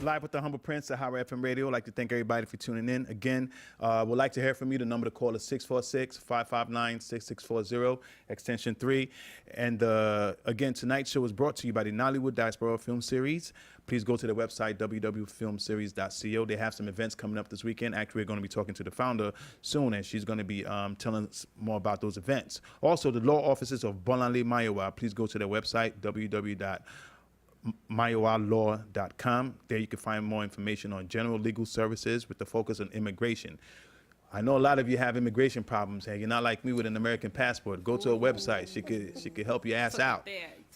Live with the Humble Prince at Howard FM Radio. I'd like to thank everybody for tuning in. Again, we'd like to hear from you. The number to call is 646-559-6640, extension 3. And again, tonight's show is brought to you by the Nollywood Diaspora Film Series. Please go to the website, www.filmseries.co. They have some events coming up this weekend. Actually, we're going to be talking to the founder soon, and she's going to be telling us more about those events. Also, the law offices of Bolanle Mayowa. Please go to their website, www.mayowalaw.com. There you can find more information on general legal services with the focus on immigration. I know a lot of you have immigration problems. Hey, you're not like me with an American passport. Go to a website. She could help your ass out.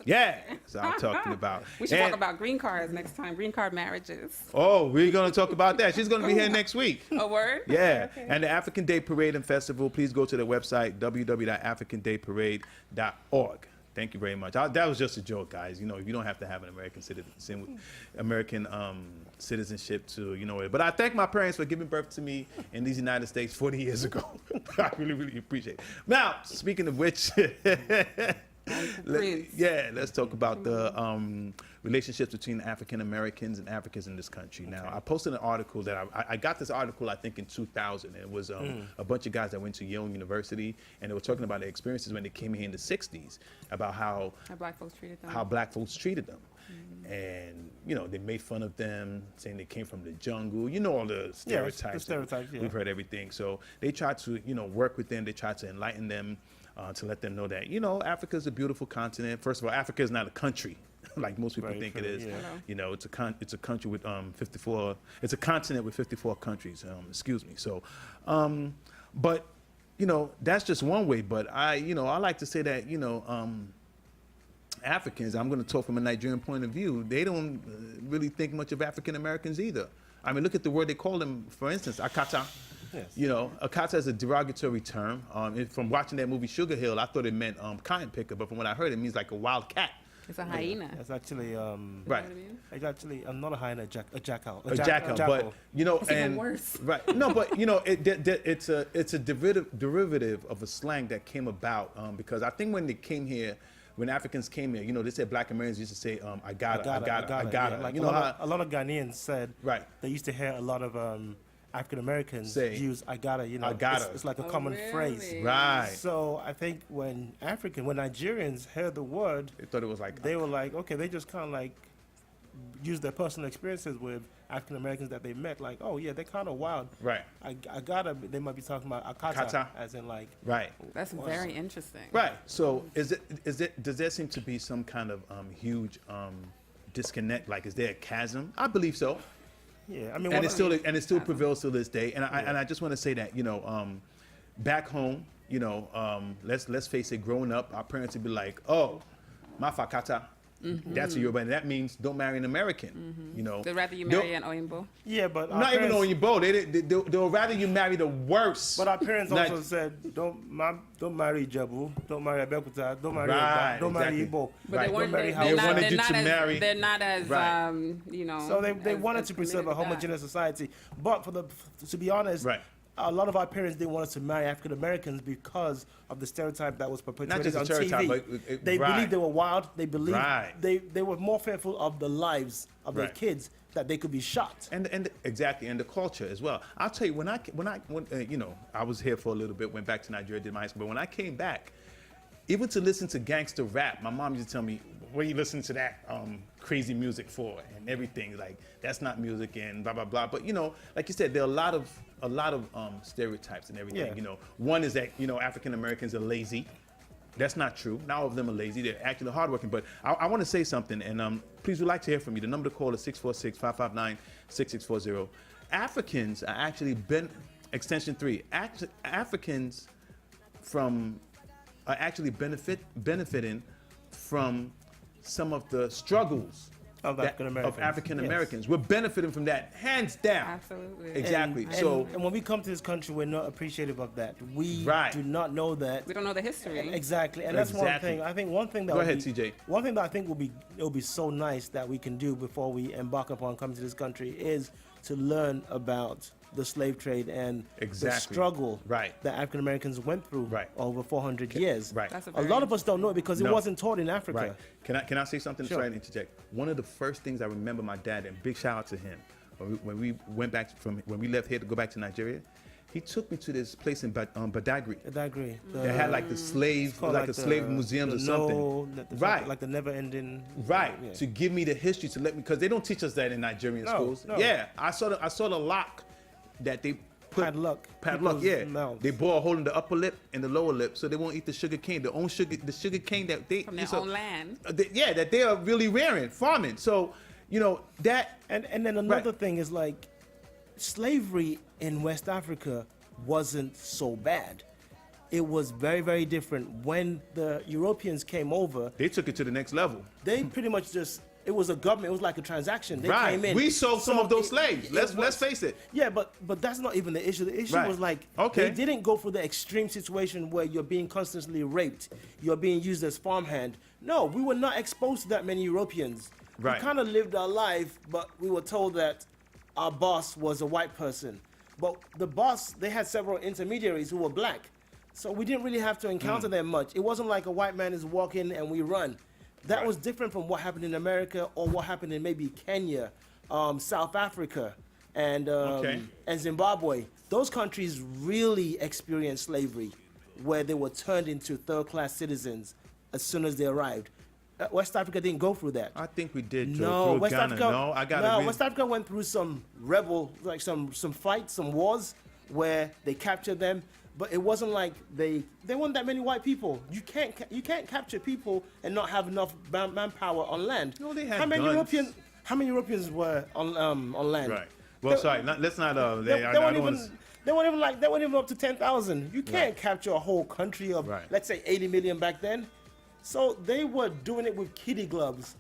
Yeah, that's what I'm talking about. We should talk about green cards next time, green card marriages. Oh, we're going to talk about that. She's going to be here next week. A word? Yeah. Okay. And the African Day Parade and Festival, please go to the website, www.africandayparade.org. Thank you very much. That was just a joke, guys. You know, you don't have to have an American citizenship to, you know it. But I thank my parents for giving birth to me in these United States 40 years ago. I really, really appreciate it. Now, speaking of which, let's talk about the relationships between African Americans and Africans in this country. Now, I posted an article that I got this article, I think, in 2000. It was a bunch of guys that went to Yale University, and they were talking about their experiences when they came here in the 60s, about how black folks treated them. And, you know, they made fun of them, saying they came from the jungle. You know all the stereotypes. The stereotypes, yeah. We've heard everything. So they tried to, you know, work with them. They tried to enlighten them, to let them know that, you know, Africa's a beautiful continent. First of all, Africa is not a country like most people think it is. Yeah. You know, it's a country with 54. It's a continent with 54 countries. Excuse me. So, but you know, that's just one way. But I like to say that, you know, Africans. I'm going to talk from a Nigerian point of view. They don't really think much of African Americans either. I mean, look at the word they call them. For instance, akata. Yes. You know, akata is a derogatory term. From watching that movie Sugar Hill, I thought it meant cotton picker, but from what I heard, it means like a wild cat. It's a hyena. It's actually right. It's actually not a hyena, a jackal. A jackal, but you know, it's and even worse. Right. No, but you know, it's a derivative of a slang that came about because I think when they came here. When Africans came here, you know, they said black Americans used to say, I gotta. Yeah, like you know, a lot of Ghanaians said right. They used to hear a lot of African Americans use I gotta, you know, I gotta. It's like a common phrase. Right. So I think when Nigerians heard the word, they thought it was like, they were like, okay, they just kind of like use their personal experiences with African Americans that they met, like, oh yeah, they're kind of wild. Right. I gotta. They might be talking about akata, as in like. Right. That's very interesting. Right. So does there seem to be some kind of huge disconnect? Like, is there a chasm? I believe so. Yeah. I mean, and it still prevails to this day. And I just want to say that, you know, back home, you know, let's face it, growing up, our parents would be like, oh, mafakata. Mm-hmm. That's a Yoruba, and that means don't marry an American. Mm-hmm. You know, they'd rather you marry an Oyinbo. Yeah, but not even Oyinbo. They'll rather you marry the worst. But our parents also said, don't marry Jabu, don't marry Abeokuta, don't marry Igbo. But they wanted you to marry. They're not as you know. So they wanted to preserve a homogeneous society, but to be honest. Right. A lot of our parents didn't want us to marry African Americans because of the stereotype that was perpetuated on TV. But they believed they were wild. They believed they were more fearful of the lives of their kids that they could be shot. And exactly, and the culture as well. I'll tell you, when you know, I was here for a little bit, went back to Nigeria, did my high school, but when I came back, even to listen to gangster rap, my mom used to tell me, what are you listening to that crazy music for? And everything, like, that's not music and blah, blah, blah. But, you know, like you said, there are a lot of stereotypes and everything. Yeah. You know, one is that, you know, African Americans are lazy. That's not true. Not all of them are lazy. They're actually hardworking. But I want to say something, and please, we'd like to hear from you. The number to call is 646-559-6640. Africans are actually, extension 3, Africans are actually benefiting from some of the struggles of African Americans. Yes. We're benefiting from that, hands down. Absolutely. Exactly. And when we come to this country, we're not appreciative of that. We do not know that. We don't know the history. Exactly. And that's one thing. I think one thing that Go ahead, TJ. One thing that I think it'll be so nice that we can do before we embark upon coming to this country is to learn about the slave trade and exactly. the struggle right. that African Americans went through right. over 400 years. Right. A lot of us don't know it because it wasn't taught in Africa. Right. Can I say something? Sure. Sorry to interject. One of the first things I remember my dad, and big shout out to him, when we left here to go back to Nigeria, he took me to this place in Badagry. Badagry. They had like the slave, like the slave museums or something. Right. Like the never-ending. Right. Yeah. To give me the history, to let me, because they don't teach us that in Nigerian schools. No. Yeah. I saw the lock that they put. Padlock. Yeah. Mouths. They bore a hole in the upper lip and the lower lip, so they won't eat the sugar cane. The sugar cane that they from their own land. That they are really rearing, farming. So, that. And then another thing is like, slavery in West Africa wasn't so bad. It was very, very different. When the Europeans came over, they took it to the next level. They pretty much it was a government, it was like a transaction. They came in. We sold some of those slaves. Let's face it. Yeah, but that's not even the issue. The issue was like, they didn't go for the extreme situation where you're being constantly raped, you're being used as farmhand. No, we were not exposed to that many Europeans. We kind of lived our life, but we were told that our boss was a white person. But the boss, they had several intermediaries who were black. So we didn't really have to encounter them much. It wasn't like a white man is walking and we run. That was different from what happened in America or what happened in maybe Kenya, South Africa, and Zimbabwe. Those countries really experienced slavery, where they were turned into third-class citizens as soon as they arrived. West Africa didn't go through that. I think we did. No, West Africa went through some some fights, some wars where they captured them. But it wasn't like there weren't that many white people. You can't capture people and not have enough manpower on land. No, they had How many Europeans were on land? Right. Well, let's not. They weren't even up to 10,000. You can't capture a whole country of let's say 80 million back then. So they were doing it with kiddie gloves,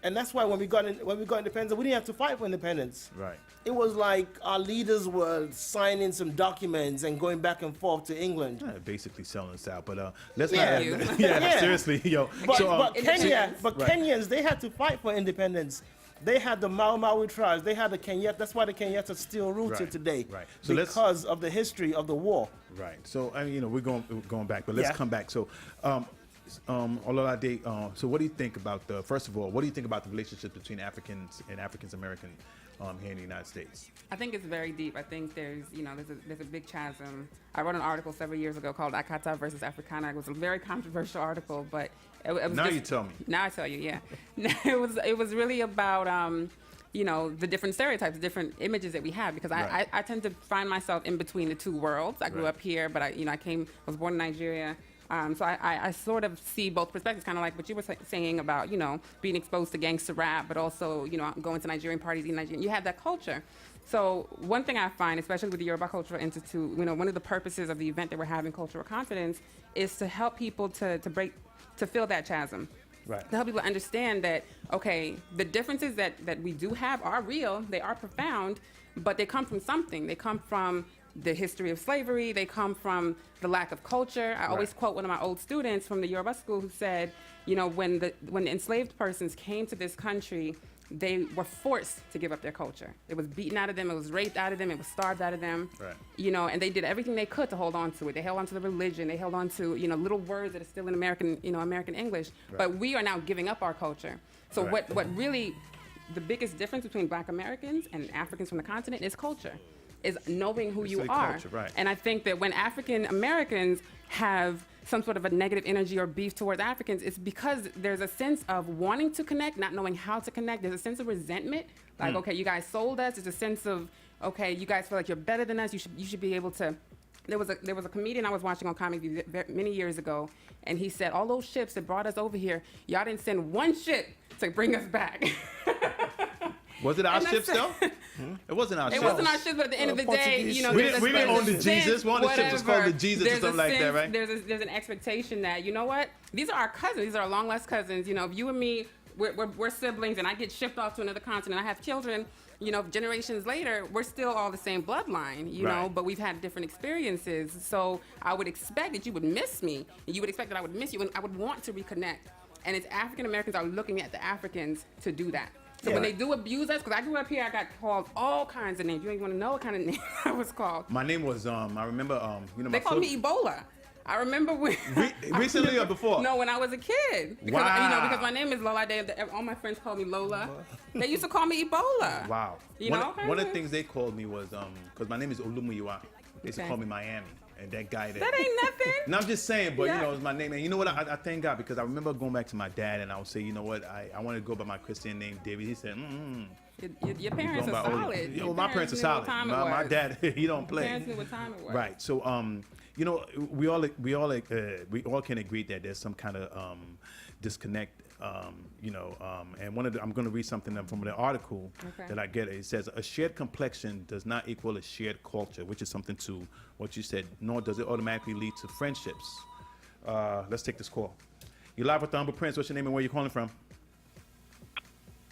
and that's why when we got independence, we didn't have to fight for independence. Right. It was like our leaders were signing some documents and going back and forth to England. Basically selling us out, but let's not. Seriously, yo. But Kenyans, they had to fight for independence. They had the Mau tribes. They had the Kenyatta. That's why the Kenyattas still rooted today. Right. So because of the history of the war. Right. So we're going back, but let's come back. So. Lolade, so what do you think about first of all, what do you think about the relationship between Africans and African American here in the United States? I think it's very deep. I think there's a big chasm. I wrote an article several years ago called Akata versus Africana. It was a very controversial article, but it was now you tell me. Now I tell you, yeah. It was really about the different stereotypes, different images that we have, because I tend to find myself in between the two worlds. I grew up here, but I was born in Nigeria. So I sort of see both perspectives, kind of like what you were saying about, being exposed to gangster rap, but also, going to Nigerian parties in Nigeria. You have that culture. So one thing I find, especially with the Yoruba Cultural Institute, one of the purposes of the event that we're having, Cultural Confidence, is to help people to fill that chasm. Right. To help people understand that, okay, the differences that we do have are real, they are profound, but they come from something. They come from the history of slavery, they come from the lack of culture. I always quote one of my old students from the Yoruba school who said, when the enslaved persons came to this country, they were forced to give up their culture. It was beaten out of them, it was raped out of them, it was starved out of them. Right. And they did everything they could to hold on to it. They held on to the religion, they held on to, little words that are still in American English. Right. But we are now giving up our culture. So what really, the biggest difference between Black Americans and Africans from the continent is culture. Is knowing who you are. Culture, and I think that when African Americans have some sort of a negative energy or beef towards Africans, it's because there's a sense of wanting to connect, not knowing how to connect. There's a sense of resentment, like, okay, you guys sold us. There's a sense of, okay, you guys feel like you're better than us. You should be able to. There was a comedian I was watching on Comedy View many years ago, and he said, all those ships that brought us over here, y'all didn't send one ship to bring us back. Was it our ships though? It wasn't our ships. It wasn't our ships, but at the end of the day, we didn't own the Jesus. One of the ships was called the Jesus or something like that, right? There's an expectation that, you know what? These are our cousins. These are our long lost cousins. If you and me, we're siblings, and I get shipped off to another continent, I have children. Generations later, we're still all the same bloodline, you know, but we've had different experiences. So I would expect that you would miss me, and you would expect that I would miss you, and I would want to reconnect. And it's African Americans are looking at the Africans to do that. So when they do abuse us, because I grew up here, I got called all kinds of names. You don't even want to know what kind of name I was called. My name was, I remember, they called me Ebola. I remember when... Recently or before? No, when I was a kid. Because, because my name is Lolade. All my friends called me Lola. They used to call me Ebola. Wow. One of the things they called me was, because my name is Olumuyiwa, they used to call me Miami. And that guy that ain't nothing. No, I'm just saying, but it's my name. And you know what? I thank God, because I remember going back to my dad and I would say, you know what? I want to go by my Christian name, David. He said, Your parents are solid. My parents are solid. My dad, he don't play. Parents knew what time it was. Right. So, we all can agree that there's some kind of disconnect. And I'm going to read something from the article that I get. It says a shared complexion does not equal a shared culture, which is something to what you said. Nor does it automatically lead to friendships. Let's take this call. You're live with the Humble Prince. What's your name and where you calling from?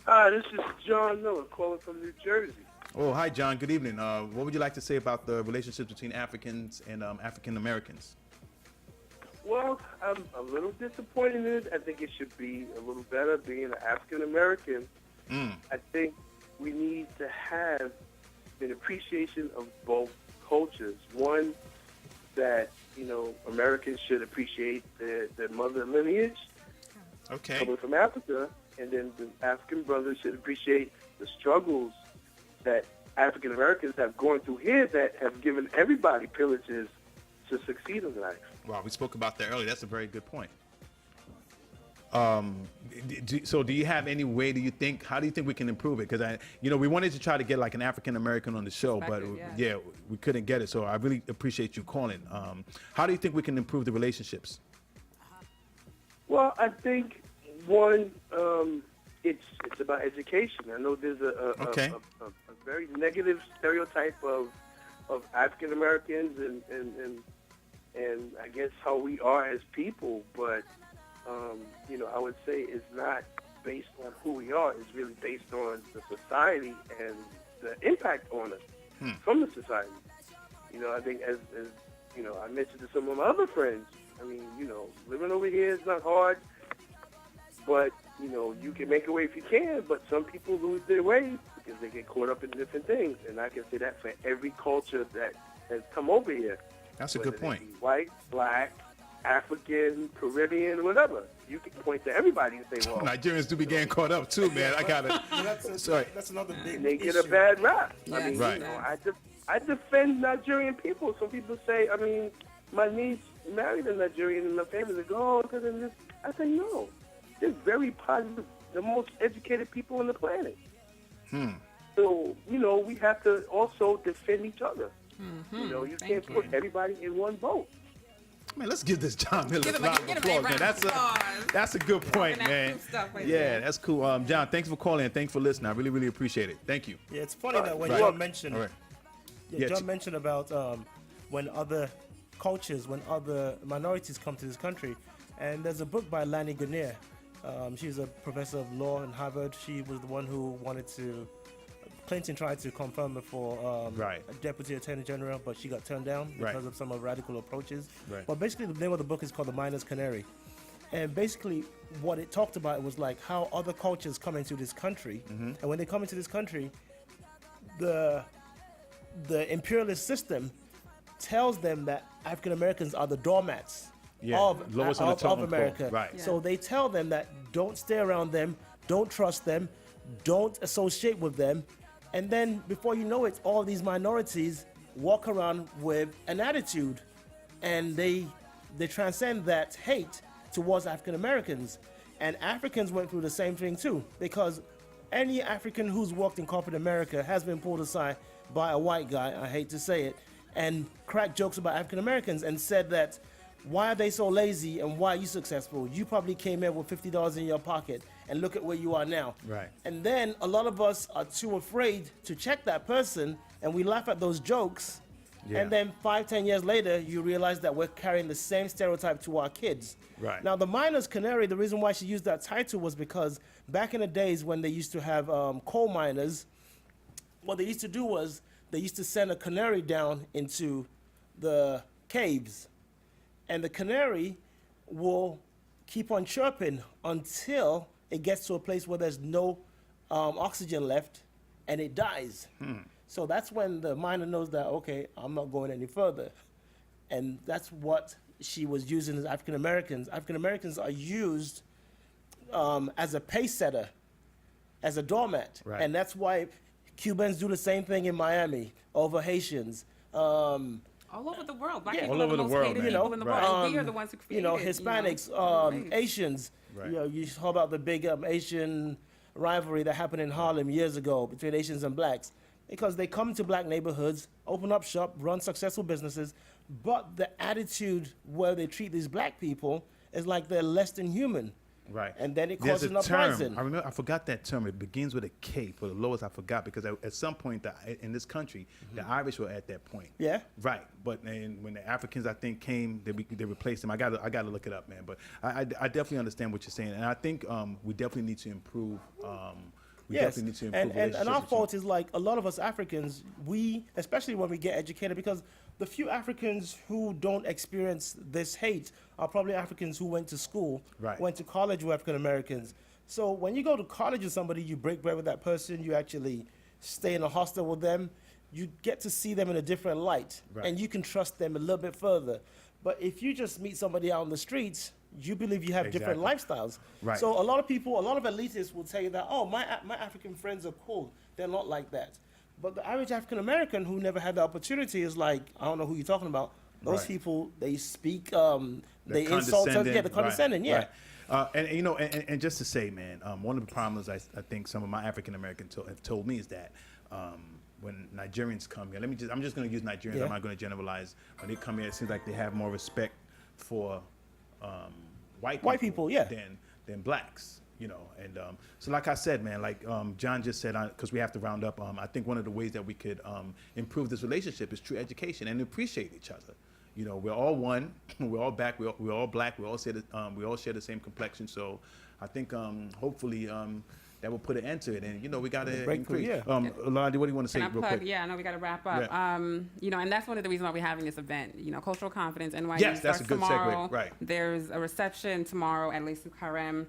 Hi, this is John Miller calling from New Jersey. Oh, hi, John. Good evening. What would you like to say about the relationships between Africans and African Americans? Well, I'm a little disappointed in it. I think it should be a little better being an African American. I think we need to have an appreciation of both cultures. One, that, Americans should appreciate their mother lineage coming from Africa, and then the African brothers should appreciate the struggles that African Americans have gone through here that have given everybody privileges to succeed in life. Wow, we spoke about that earlier. That's a very good point. So do you have any way, how do you think we can improve it? Because we wanted to try to get like an African American on the show, but we couldn't get it. So I really appreciate you calling. How do you think we can improve the relationships? Well, I think one, it's about education. I know there's a very negative stereotype of African Americans and I guess how we are as people, but I would say it's not based on who we are. It's really based on the society and the impact on us from the society. I think as I mentioned to some of my other friends, living over here is not hard, but you can make a way if you can, but some people lose their way because they get caught up in different things, and I can say that for every culture that has come over here. That's a good point. White, black, African, Caribbean, whatever. You can point to everybody and say, well... Nigerians do be getting caught up too, man. I got it. Sorry. That's another big And they get a bad rap. Yes. Right. I defend Nigerian people. Some people say, my niece married a Nigerian and my family like, oh, because of this. I say, no. They're very positive, the most educated people on the planet. So, we have to also defend each other. You can't put everybody in one boat. Man, let's give this John Miller a round of applause, man. That's a good point, man. That's cool. John, thanks for calling and thanks for listening. I really, really appreciate it. Thank you. Yeah, it's funny that when John mentioned, John mentioned about when other cultures, when other minorities come to this country, and there's a book by Lani Guinier. She's a professor of law in Harvard. She was the one who wanted to. Clinton tried to confirm her for a deputy attorney general, but she got turned down because of some of radical approaches. But basically, the name of the book is called The Miner's Canary. And basically, what it talked about was like how other cultures come into this country. And when they come into this country, the imperialist system tells them that African Americans are the doormats of America. So they tell them that don't stay around them, don't trust them, don't associate with them. And then before you know it, all these minorities walk around with an attitude, and they transcend that hate towards African Americans. And Africans went through the same thing too, because any African who's walked in corporate America has been pulled aside by a white guy, I hate to say it, and cracked jokes about African Americans and said that, why are they so lazy and why are you successful? You probably came in with $50 in your pocket and look at where you are now. And then a lot of us are too afraid to check that person, and we laugh at those jokes. And then 5-10 years later, you realize that we're carrying the same stereotype to our kids. Now, the Miner's Canary, the reason why she used that title was because back in the days when they used to have coal miners, what they used to do was they used to send a canary down into the caves. And the canary will keep on chirping until it gets to a place where there's no oxygen left, and it dies. So that's when the miner knows that, okay, I'm not going any further. And that's what she was using as African Americans. African Americans are used as a pace setter, as a doormat. Right. And that's why Cubans do the same thing in Miami over Haitians. All over the world. Black people all are over the the most world, hated man. people in the Right. world. And we are the ones who created Hispanics, Asians. Right. You saw about the big Asian rivalry that happened in Harlem years ago between Asians and blacks, because they come to black neighborhoods, open up shop, run successful businesses, but the attitude where they treat these black people is like they're less than human. Right. And then it There's causes an a term. uprising. I forgot that term. It begins with a K for the lowest. I forgot because at some point in this country, the Irish were at that point. Yeah. Right. But when the Africans, I think, came, they replaced them. I got to look it up, man. But I definitely understand what you're saying, and I think we definitely need to improve. Definitely need to improve and our fault is like a lot of us Africans, we, especially when we get educated, because the few Africans who don't experience this hate are probably Africans who went to school, went to college with African Americans. So when you go to college with somebody, you break bread with that person, you actually stay in a hostel with them, you get to see them in a different light, and you can trust them a little bit further. But if you just meet somebody out on the streets, you believe you have different lifestyles. Right. So a lot of people, a lot of elitists will tell you that, oh, my African friends are cool. They're not like that. But the average African American who never had the opportunity is like, I don't know who you're talking about. Those people, they speak, they insult us. Yeah, the condescending, And just to say, man, one of the problems I think some of my African Americans have told me is that when Nigerians come here, I'm just going to use Nigerians. I'm not going to generalize. When they come here, it seems like they have more respect for white people than blacks, and so like I said, man, like John just said, because we have to round up, I think one of the ways that we could improve this relationship is through education and appreciate each other. We're all one, we're all black, we're all black, we all share the same complexion. So I think hopefully that will put an end to it, and we got to increase. Lolade, what do you want to say real quick? Yeah, I know we got to wrap up. Yeah. And that's one of the reasons why we're having this event. Cultural confidence. NYU yes, that's starts a good tomorrow. segue. Right. There's a reception tomorrow at Les Karem.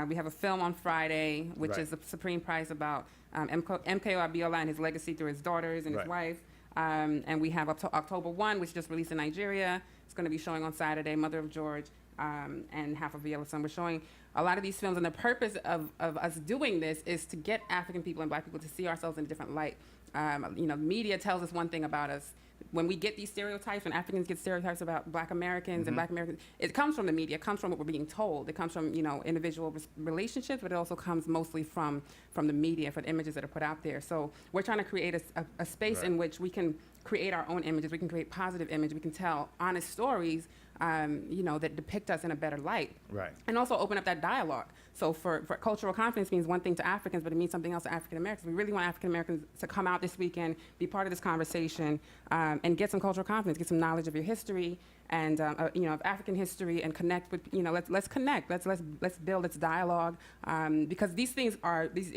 We have a film on Friday, which is the Supreme Prize about MKO Abiola and his legacy through his daughters and his wife. And we have October 1, which just released in Nigeria. It's going to be showing on Saturday, Mother of George. And Half of Viola's Son. We're showing a lot of these films, and the purpose of us doing this is to get African people and black people to see ourselves in a different light. Media tells us one thing about us. When we get these stereotypes, when Africans get stereotypes about black Americans and black Americans, it comes from the media, it comes from what we're being told, it comes from, individual relationships, but it also comes mostly from the media, for the images that are put out there. So we're trying to create a space in which we can create our own images, we can create positive images, we can tell honest stories, that depict us in a better light. Right. And also open up that dialogue. So for cultural confidence means one thing to Africans, but it means something else to African Americans. We really want African Americans to come out this weekend, be part of this conversation, and get some cultural confidence, get some knowledge of your history, and of African history, and connect with, let's connect, let's build, let's dialogue, because these things are, these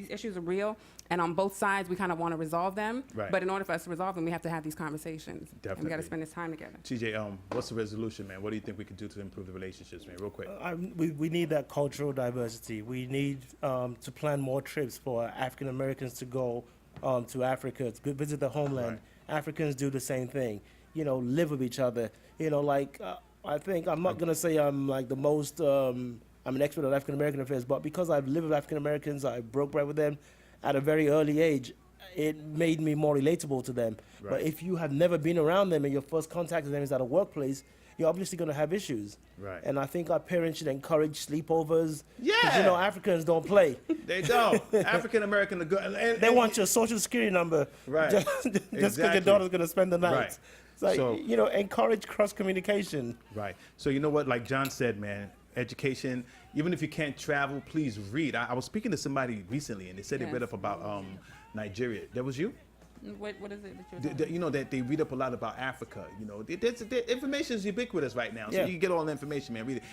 issues are real, and on both sides we kind of want to resolve them. Right. But in order for us to resolve them, we have to have these conversations. Definitely. And we got to spend this time together. TJ, what's the resolution, man? What do you think we could do to improve the relationships, man? Real quick. We need that cultural diversity. We need to plan more trips for African Americans to go to Africa, to visit the homeland. Right. Africans do the same thing. Live with each other. I think I'm not going to say I'm like the most, I'm an expert on African American affairs, but because I've lived with African Americans, I broke bread with them at a very early age, it made me more relatable to them. Right. But if you have never been around them and your first contact with them is at a workplace, you're obviously going to have issues. Right. And I think our parents should encourage sleepovers. Yeah. Because, Africans don't play. They don't. African American are good. They want your social security number. Right. Just because your daughter's going to spend the night. Right. It's like, encourage cross-communication. Right. So you know what? Like John said, man, education, even if you can't travel, please read. I was speaking to somebody recently, and they said they read up about Nigeria. That was you? What is it that you're that they read up a lot about Africa. The information is ubiquitous right now. So you can get all the information, man. Read it.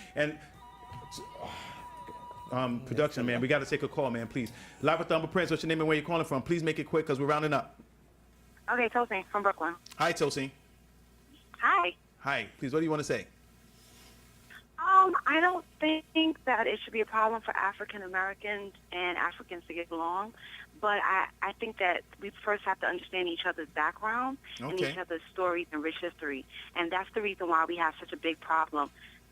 And production, man, we got to take a call, man, please. Live with Thumber Prince, what's your name and where you're calling from? Please make it quick because we're rounding up. Okay, Tosin from Brooklyn. Hi, Tosin. Hi. Hi. Please, what do you want to say? I don't think that it should be a problem for African Americans and Africans to get along, but I think that we first have to understand each other's background and each other's stories and rich history, and that's the reason why we have such a big problem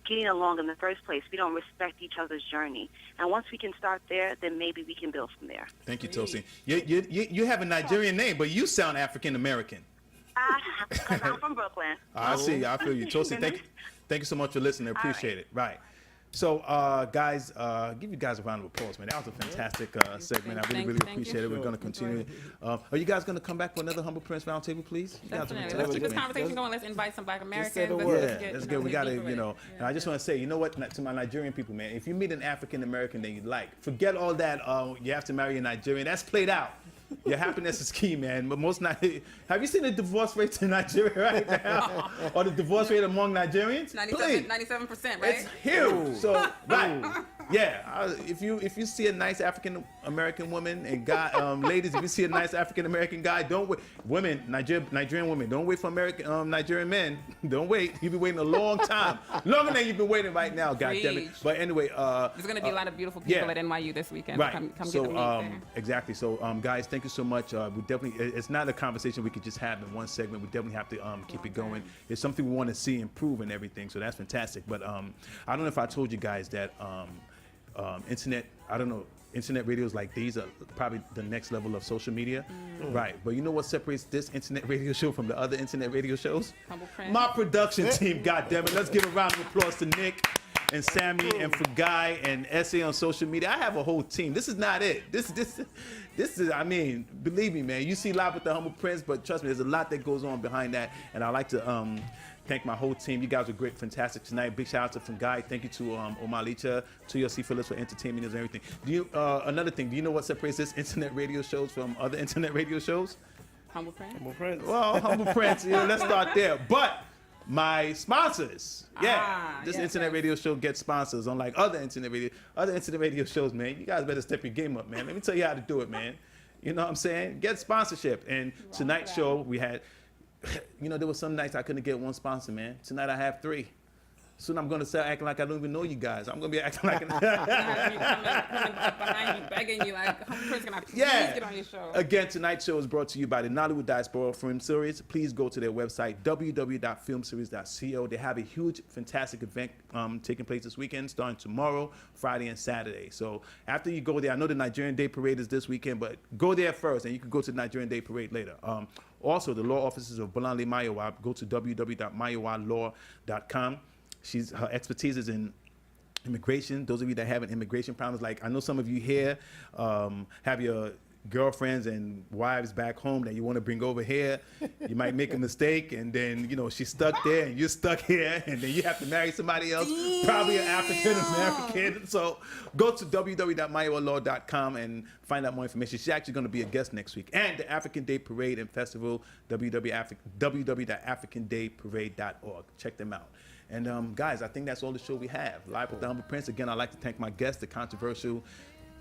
getting along in the first place. We don't respect each other's journey, and once we can start there, then maybe we can build from there. Thank you, Tosin. You have a Nigerian name, but you sound African American. Because I'm from Brooklyn. I see. I feel you, Tosin. Thank you so much for listening. I appreciate it. Right. So, guys, give you guys a round of applause, man. That was a fantastic segment. I really appreciate it. We're going to continue. Are you guys going to come back for another Humble Prince Roundtable, please? Definitely. Let's keep this conversation going. Let's invite some Black Americans. Let's get. We got to, and I just want to say, you know what, to my Nigerian people, man, if you meet an African American that you like, forget all that, you have to marry a Nigerian. That's played out. Your happiness is key, man. But have you seen the divorce rate in Nigeria right now? Or the divorce rate among Nigerians? 97%, right? It's huge. So, right. Yeah. If you see a nice African American woman and guy, ladies, if you see a nice African American guy, don't wait. Women, Nigerian women, don't wait for American Nigerian men. Don't wait. You've been waiting a long time, longer than you've been waiting right now. God damn it. But anyway, there's gonna be a lot of beautiful people at NYU this weekend. Right. Come so get to meet there. exactly. So guys, thank you so much. We definitely. It's not a conversation we could just have in one segment. We definitely have to keep it going. It's something we want to see improve and everything. So that's fantastic. But I don't know if I told you guys that. Internet, I don't know, internet radios like these are probably the next level of social media. Right. But you know what separates this internet radio show from the other internet radio shows? My production team, goddammit. Let's give a round of applause to Nick and Sammy and for Guy and SA on social media. I have a whole team. This is not it. This is, I mean, believe me, man, you see Live with the Humble Prince, but trust me, there's a lot that goes on behind that. And I'd like to thank my whole team. You guys were great, fantastic tonight. Big shout out to Fungai. Thank you to Omalicha, to your C. Phillips for entertainment and everything. Another thing, do you know what separates this internet radio shows from other internet radio shows? Humble Prince. Well, Humble Prince, let's start there. But my sponsors, internet radio show gets sponsors, unlike other internet radio shows, man. You guys better step your game up, man. Let me tell you how to do it, man. You know what I'm saying? Get sponsorship. And tonight's show, we had, there were some nights I couldn't get one sponsor, man. Tonight I have 3. Soon I'm going to start acting like I don't even know you guys. I'm going to be acting like... coming behind you, begging you, like, Prince, can I please get on your show? Again, tonight's show is brought to you by the Nollywood Diaspora Film Series. Please go to their website, www.filmseries.co. They have a huge, fantastic event taking place this weekend, starting tomorrow, Friday, and Saturday. So after you go there, I know the Nigerian Day Parade is this weekend, but go there first, and you can go to the Nigerian Day Parade later. Also, the law offices of Bolanle Mayowa, go to www.mayowalaw.com. Her expertise is in immigration. Those of you that have an immigration problems, like I know some of you here have your girlfriends and wives back home that you want to bring over here. You might make a mistake, and then she's stuck there, and you're stuck here, and then you have to marry somebody else, probably an African American. So go to www.mayowalaw.com and find out more information. She's actually going to be a guest next week. And the African Day Parade and Festival, www.africandayparade.org. Check them out. And guys, I think that's all the show we have. Live with the Humble Prince. Again, I'd like to thank my guest, the controversial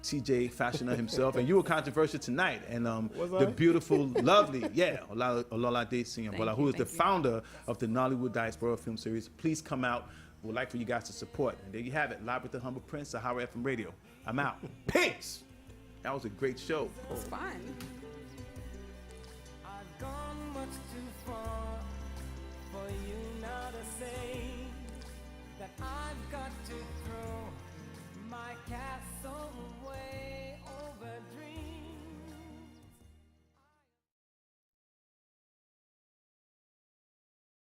TJ Fashioner himself. And you were controversial tonight. And the beautiful, lovely, Lolade Sinyambola, who is the founder of the Nollywood Diaspora Film Series. Please come out. We'd like for you guys to support. And there you have it. Live with the Humble Prince, Sahara FM Radio. I'm out. Peace. That was a great show. It was fun. I've gone much too far.